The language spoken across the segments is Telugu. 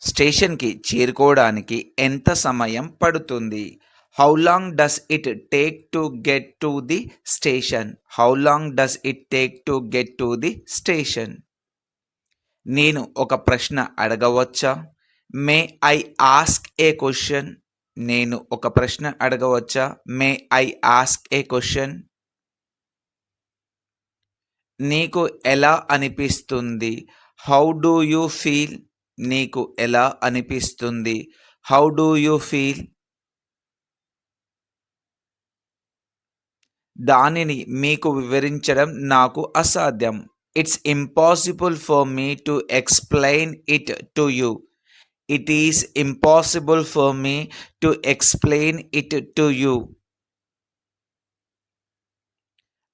స్టేషన్‌కి చేరుకోవడానికి ఎంత సమయం పడుతుంది? How long does it take to get to the station? How long does it take to get to the station? నేను ఒక ప్రశ్న అడగవచ్చా? May I ask a question? నేను ఒక ప్రశ్న అడగవచ్చా? May I ask a question? నీకు ఎలా అనిపిస్తుంది? How do you feel? నీకు ఎలా అనిపిస్తుంది? How do you feel? దానిని మీకు వివరించడం నాకు అసాధ్యం. It's impossible for me to explain it to you. It is impossible for me to explain it to you.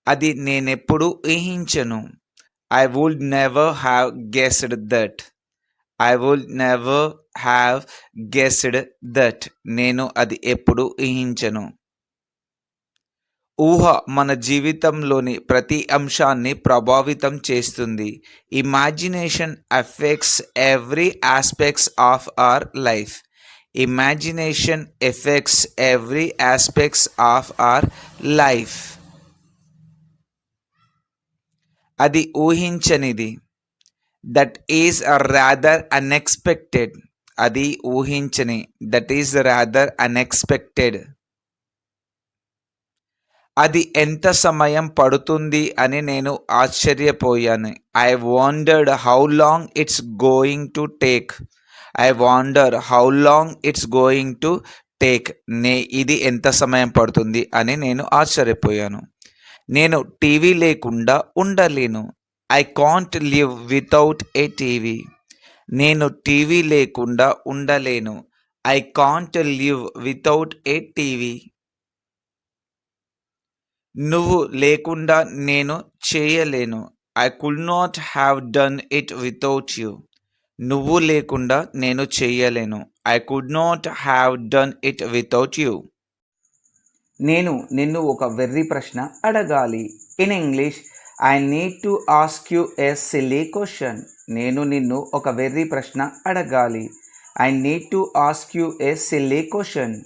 అది నేనెప్పుడూ ఊహించను. I would never have guessed that. I would never have guessed that. నేను అది ఎప్పుడూ ఊహించను. ఊహ మన జీవితంలోని ప్రతి అంశాన్ని ప్రభావితం చేస్తుంది. Imagination affects every aspects of our life. Imagination effects every aspects of our life. అది ఊహించనిది. That is rather unexpected. అది ఊహించని. That is rather unexpected. అది ఎంత సమయం పడుతుంది అని నేను ఆశ్చర్యపోయాను. I wondered how long it's going to take. I wonder how long it's going to take. ఇది ఎంత సమయం పడుతుంది అని నేను ఆశ్చర్యపోయాను. నేను టీవీ లేకుండా ఉండలేను. I can't live without a TV. నేను టీవీ లేకుండా ఉండలేను. I can't live without a TV. నువ్వు లేకుండా నేను చేయలేను. I could not have done it without you. నువ్వు లేకుండా నేను చేయలేను. I could not have done it without you. నేను నిన్ను ఒక వెర్రి ప్రశ్న అడగాలి. In English, I need to ask you a silly question. నేను నిన్ను ఒక వెర్రి ప్రశ్న అడగాలి. I need to ask you a silly question.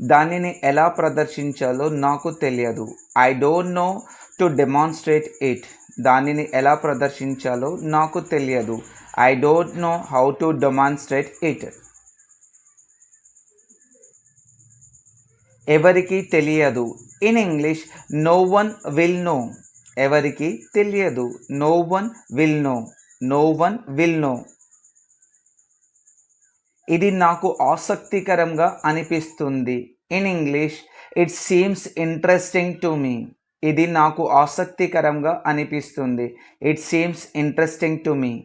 దానిని ఎలా ప్రదర్శించాలో నాకు తెలియదు. I don't know to demonstrate it. దానిని ఎలా ప్రదర్శించాలో నాకు తెలియదు. I don't know how to demonstrate it. ఎవరికి తెలియదు. In English, no one will know. ఎవరికి తెలియదు. No one will know. No one will know. ఇది నాకు ఆసక్తికరంగా అనిపిస్తుంది. In English, it seems interesting to me. ఇది నాకు ఆసక్తికరంగా అనిపిస్తుంది. It seems interesting to me.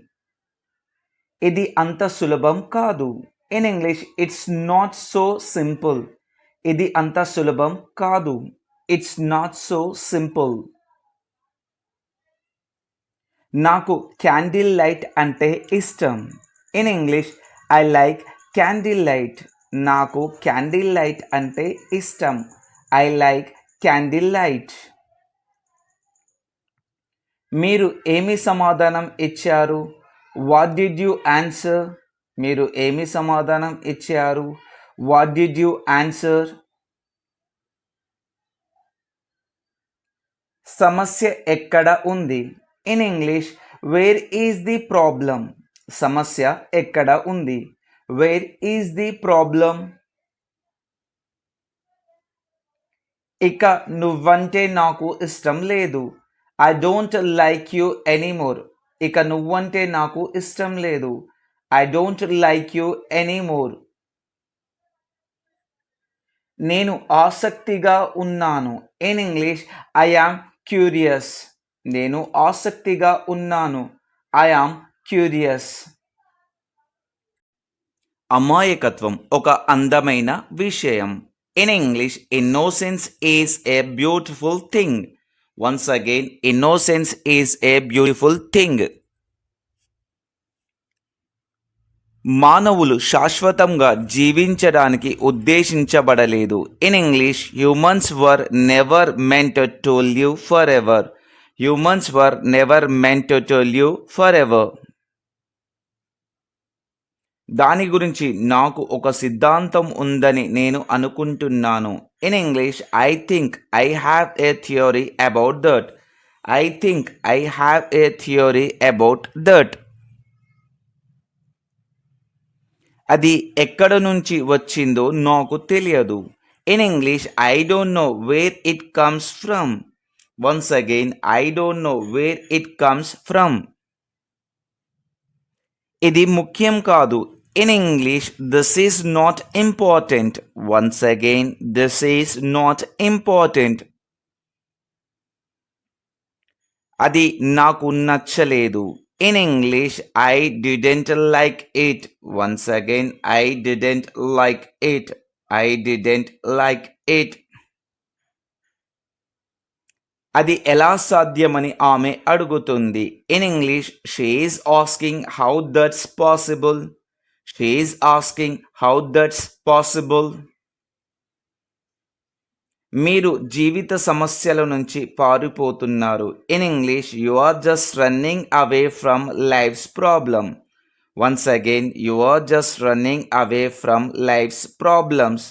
ఇది అంత సులభం కాదు. In English, it's not so simple. ఇది అంత సులభం కాదు. It's not so simple. నాకు క్యాండిల్ లైట్ అంటే ఇష్టం. In English, I like candle light. నాకు క్యాండిల్ లైట్ అంటే ఇష్టం. I like candle light. మీరు ఏమి సమాధానం ఇచ్చారు? What did you answer? మీరు ఏమి సమాధానం ఇచ్చారు? What did you answer? సమస్య ఎక్కడ ఉంది? In English, where is the problem? సమస్య ఎక్కడ ఉంది? Where is the problem? ఇక నువ్వంటే నాకు ఇష్టం లేదు. I don't like you anymore. ఇక నువ్వంటే నాకు ఇష్టం లేదు. I don't like you anymore. నేను ఆసక్తిగా ఉన్నాను. In English, I am curious. నేను ఆసక్తిగా ఉన్నాను. I am curious. అమాయకత్వం ఒక అందమైన విషయం. In English, innocence is a beautiful thing. Once again, innocence is a beautiful thing. మానవులు శాశ్వతంగా జీవించడానికి ఉద్దేశించబడలేదు. In English, humans were never meant to live for ever. Humans were never meant to live for ever. దాని గురించి నాకు ఒక సిద్ధాంతం ఉందని నేను అనుకుంటున్నాను. In English, I think I have a theory about that. I think I have a theory about that. అది ఎక్కడ నుంచి వచ్చిందో నాకు తెలియదు. In English, I don't know where it comes from. Once again, I don't know where it comes from. ఇది ముఖ్యం కాదు. In English, this is not important. Once again, this is not important. అది నాకు నచ్చలేదు. In English, I didn't like it. Once again, I didn't like it. I didn't like it. అది ఎలా సాధ్యమని ఆమె అడుగుతుంది. In English, she is asking how that's possible. She is asking how that's possible. మీరు జీవిత సమస్యల నుంచి పారిపోతున్నారు. In English, you are just running away from life's problem. Once again, you are just running away from life's problems.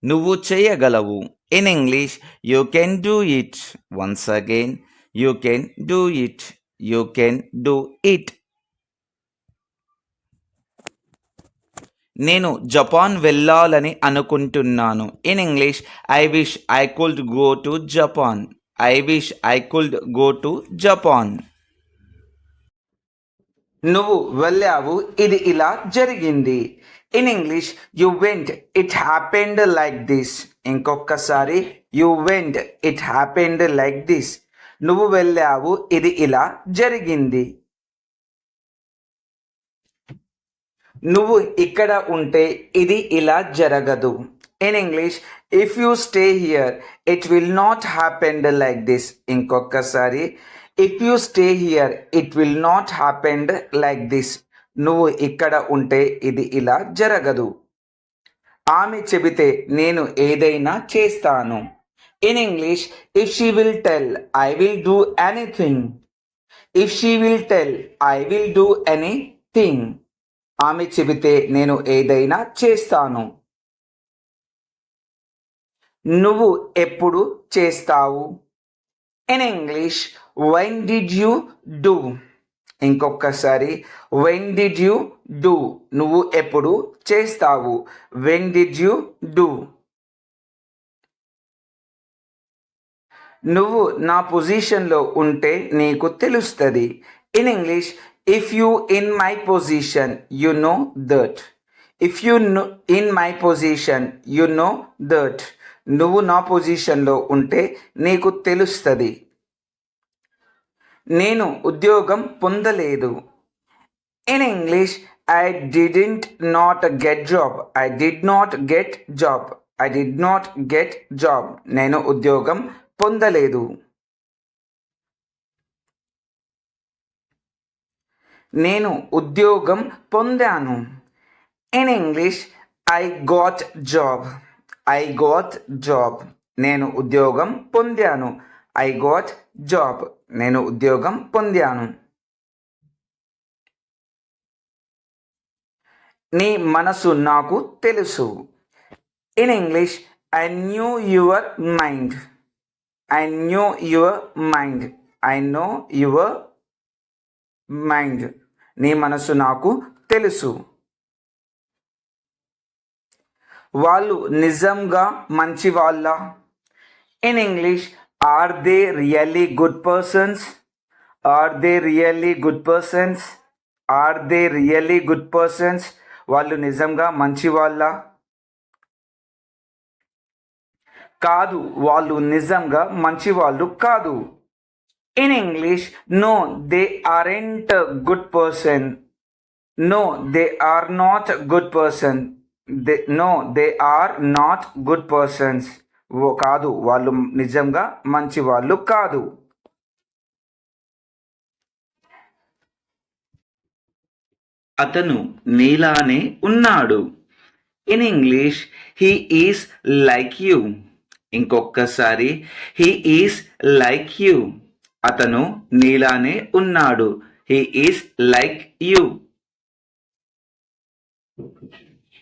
నువ్వు చేయగలవు. In English, you can do it. Once again, you can do it. You can do it. నేను జపాన్ వెళ్ళాలని అనుకుంటున్నాను. In English, I wish I could go to Japan. I wish I could go to Japan. నువ్వు వెళ్ళావు, ఇది ఇలా జరిగింది. In English, you went, it happened like this. ఇంకొకసారి, you went, it happened like this. నువ్వు వెళ్ళావు, ఇది ఇలా జరిగింది. నువ్వు ఇక్కడ ఉంటే ఇది ఇలా జరగదు. In English, if you stay here, it will not happened like this. ఇంకొకసారి, if you stay here, it will not happened like this. నువ్వు ఇక్కడ ఉంటే ఇది ఇలా జరగదు. ఆమె చెబితే నేను ఏదైనా చేస్తాను. In English, if she will tell, I will do anything. If she will tell, I will do anything. ఆమె చెబితే నేను ఏదైనా చేస్తాను. నువ్వు ఎప్పుడు చేస్తావు? In English, when did you do. ఇంకొకసారి, వెన్ డిడ్ యూ డూ. నువ్వు ఎప్పుడు చేస్తావు. When did you do. నువ్వు నా పొజిషన్లో ఉంటే నీకు తెలుస్తుంది. In English, if you in my position, you know that. If you in my position, you know that. నువ్వు నా పొజిషన్లో ఉంటే నీకు తెలుస్తుంది. నేను ఉద్యోగం పొందలేదు. In English, I didn't not get job. I did not get job. I did not get job. నేను ఉద్యోగం పొందలేదు. నేను ఉద్యోగం పొందాను. In English, I got job. I got job. నేను ఉద్యోగం పొందాను. I got job. నేను ఉద్యోగం పొందాను. నీ మనసు నాకు తెలుసు. In English, I knew your mind. I knew your mind. I know your mind. నీ మనసు నాకు తెలుసు. వాళ్ళు నిజంగా మంచి వాళ్ళ? In English, are they really good persons. Are they really good persons. Are they really good persons. వాళ్ళు నిజంగా మంచి వాళ్ళ? కాదు, వాళ్ళు నిజంగా మంచి వాళ్ళు కాదు. In English, no they aren't good person. No they are not good person. No they are not good persons. కాదు, వాళ్ళు నిజంగా మంచి వాళ్ళు కాదు. అతను నీలానే ఉన్నాడు. In English, he is like you. ఇంకొకసారి, హీ ఈస్ లైక్ యూ. అతను నీలానే ఉన్నాడు. He is like you.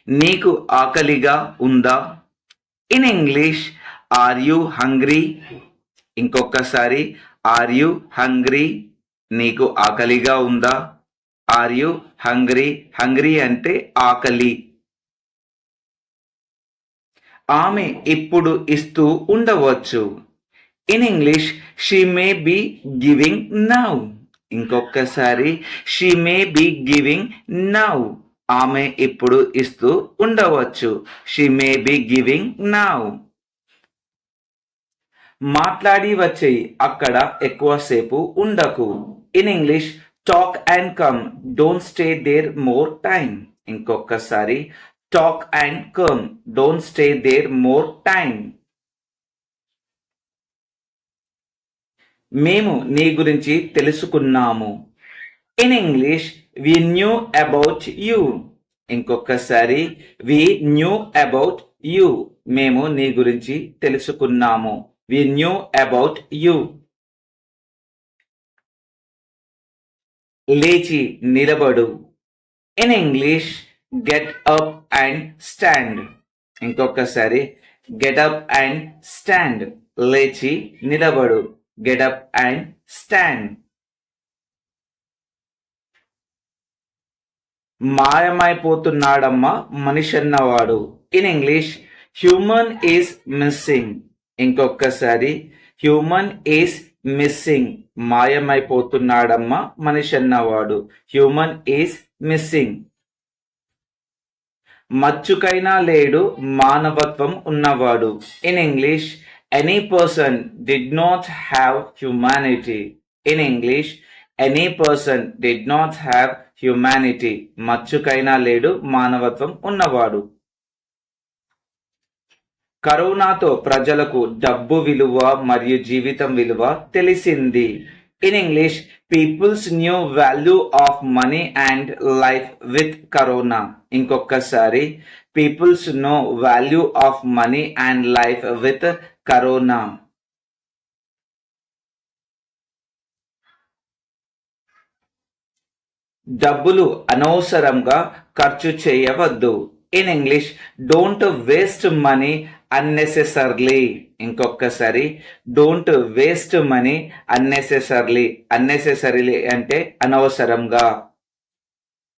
నీకు ఆకలిగా ఉందా? In English, are you hungry? ఇంకొకసారి, ఆర్ యు హంగ్రీ? నీకు ఆకలిగా ఉందా? Are you hungry? హంగ్రీ అంటే ఆకలి. ఆమె ఇప్పుడు ఇస్తూ ఉండవచ్చు. In English, she may be giving now. ఇంకొకసారి, she may be giving now. ఆమె ఇప్పుడు ఇస్తూ ఉండవచ్చు. She may be giving now. మాట్లాడి వచ్చేయి, అక్కడ ఎక్కువసేపు ఉండకు. In English, talk and come, don't stay there more time. ఇంకొకసారి, talk and come, don't stay there more time. మేము నీ గురించి తెలుసుకున్నాము. In English, we knew about you. ఇంకొకసారి, వి న్యూ అబౌట్ యూ. మేము నీ గురించి తెలుసుకున్నాము. వి న్యూ అబౌట్ యూ. లేచి నిలబడు. In English, get up and stand. ఇంకొకసారి, గెట్ అప్ అండ్ స్టాండ్. లేచి నిలబడు. Get up and stand. మాయమైపోతున్నాడమ్మా మనిషన్నవాడు. In English, human is missing. ఇంకొకసారి, హ్యూమన్ ఈజ్ మిస్సింగ్. మాయమైపోతున్నాడమ్మా మనిషన్నవాడు. Human is missing. మచ్చుకైనా లేడు మానవత్వం ఉన్నవాడు. In English, any person did not have humanity. In English, any person did not have humanity. మచ్చుకైనా లేడు మానవత్వం ఉన్నవాడు. కరోనాతో ప్రజలకు డబ్బు విలువ మరియు జీవితం విలువ తెలిసింది. In English, peoples knew value of money and life with corona. ఇంకొకసారి, peoples know value of money and life with corona. డబ్బులు అనవసరంగా ఖర్చు చేయవద్దు. In English, don't waste money unnecessarily. ఇంకొకసారి, don't waste money unnecessarily. Unnecessarily అంటే అనవసరంగా.